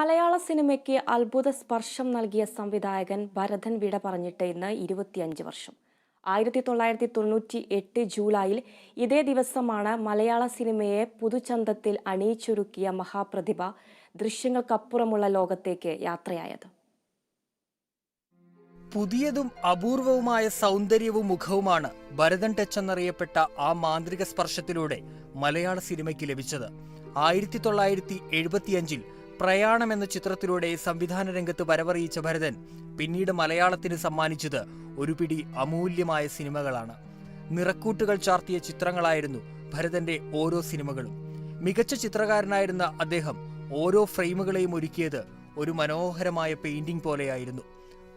മലയാള സിനിമയ്ക്ക് അത്ഭുത സ്പർശം നൽകിയ സംവിധായകൻ ഭരതൻ വിട പറഞ്ഞിട്ട് ഇന്ന് 25 വർഷം. 1998 ജൂലൈയിൽ ഇതേ ദിവസമാണ് മലയാള സിനിമയെ പുതുചന്തത്തിൽ അണിയിച്ചൊരുക്കിയ മഹാപ്രതിഭ ദൃശ്യങ്ങൾക്കപ്പുറമുള്ള ലോകത്തേക്ക് യാത്രയായത്. പുതിയതും അപൂർവവുമായ സൗന്ദര്യവും മുഖവുമാണ് ഭരതൻ ടച്ച് എന്നറിയപ്പെട്ട ആ മാന്ത്രിക സ്പർശത്തിലൂടെ മലയാള സിനിമയ്ക്ക് ലഭിച്ചത്. 1975 പ്രയാണം എന്ന ചിത്രത്തിലൂടെ സംവിധാന രംഗത്ത് വരവറിയിച്ച ഭരതൻ പിന്നീട് മലയാളത്തിന് സമ്മാനിച്ചത് ഒരു പിടി അമൂല്യമായ സിനിമകളാണ്. നിറക്കൂട്ടുകൾ ചാർത്തിയ ചിത്രങ്ങളായിരുന്നു ഭരതന്റെ ഓരോ സിനിമകളും. മികച്ച ചിത്രകാരനായിരുന്ന അദ്ദേഹം ഓരോ ഫ്രെയിമുകളെയും ഒരുക്കിയത് ഒരു മനോഹരമായ പെയിന്റിംഗ് പോലെയായിരുന്നു.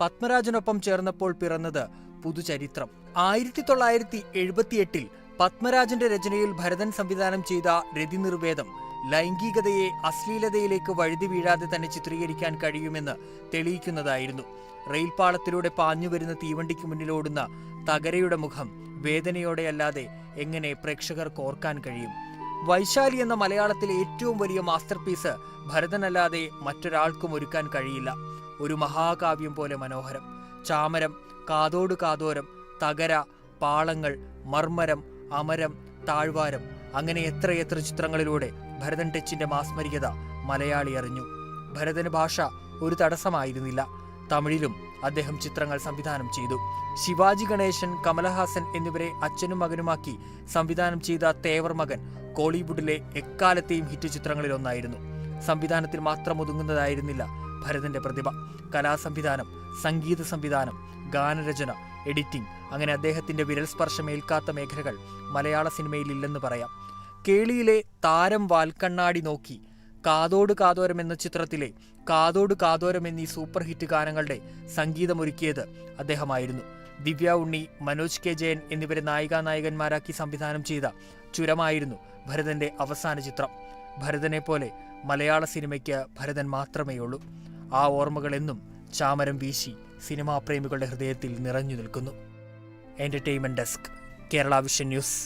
പത്മരാജനൊപ്പം ചേർന്നപ്പോൾ പിറന്നത് പുതുചരിത്രം. 1978 പത്മരാജന്റെ രചനയിൽ ഭരതൻ സംവിധാനം ചെയ്ത രതിനിർവേദം ലൈംഗികതയെ അശ്ലീലതയിലേക്ക് വഴുതി വീഴാതെ തന്നെ ചിത്രീകരിക്കാൻ കഴിയുമെന്ന് തെളിയിക്കുന്നതായിരുന്നു. റെയിൽപാളത്തിലൂടെ പാഞ്ഞുവരുന്ന തീവണ്ടിക്ക് മുന്നിലോടുന്ന തകരയുടെ മുഖം വേദനയോടെയല്ലാതെ എങ്ങനെ പ്രേക്ഷകർക്ക് ഓർക്കാൻ കഴിയും? വൈശാലി എന്ന മലയാളത്തിലെ ഏറ്റവും വലിയ മാസ്റ്റർ പീസ് ഭരതനല്ലാതെ മറ്റൊരാൾക്കും ഒരുക്കാൻ കഴിയില്ല. ഒരു മഹാകാവ്യം പോലെ മനോഹരം. ചാമരം, കാതോട് കാതോരം, തകര, പാളങ്ങൾ, മർമരം, അമരം, താഴ്വാരം, അങ്ങനെ എത്രയെത്ര ചിത്രങ്ങളിലൂടെ ഭരതൻ ടച്ചിന്റെ മാസ്മരികത മലയാളി അറിഞ്ഞു. ഭരതന് ഭാഷ ഒരു തടസ്സമായിരുന്നില്ല. തമിഴിലും അദ്ദേഹം ചിത്രങ്ങൾ സംവിധാനം ചെയ്തു. ശിവാജി ഗണേശൻ, കമലഹാസൻ എന്നിവരെ അച്ഛനും മകനുമാക്കി സംവിധാനം ചെയ്ത തേവർ മകൻ കോളിവുഡിലെ എക്കാലത്തെയും ഹിറ്റ് ചിത്രങ്ങളിലൊന്നായിരുന്നു. സംവിധാനത്തിൽ മാത്രം ഒതുങ്ങുന്നതായിരുന്നില്ല ഭരതന്റെ പ്രതിഭ. കലാസംവിധാനം, സംഗീത സംവിധാനം, ഗാനരചന, എഡിറ്റിംഗ്, അങ്ങനെ അദ്ദേഹത്തിന്റെ വിരൽ സ്പർശമേൽക്കാത്ത മേഖലകൾ മലയാള സിനിമയിൽ ഇല്ലെന്ന് പറയാം. കേളിയിലെ താരം വാൽക്കണ്ണാടി നോക്കി, കാതോട് കാതോരം എന്ന ചിത്രത്തിലെ കാതോട് കാതോരം എന്നീ സൂപ്പർ ഹിറ്റ് ഗാനങ്ങളുടെ സംഗീതമൊരുക്കിയത് അദ്ദേഹമായിരുന്നു. ദിവ്യ ഉണ്ണി, മനോജ് കെ ജയൻ എന്നിവരെ നായികാനായകന്മാരാക്കി സംവിധാനം ചെയ്ത ചുരമായിരുന്നു ഭരതന്റെ അവസാന ചിത്രം. ഭരതനെ പോലെ മലയാള സിനിമയ്ക്ക് ഭരതൻ മാത്രമേയുള്ളൂ. ആ ഓർമ്മകൾ എന്നും ചാമരം വീശി സിനിമാ പ്രേമികളുടെ ഹൃദയത്തിൽ നിറഞ്ഞു നിൽക്കുന്നു. Entertainment desk, Kerala vision news.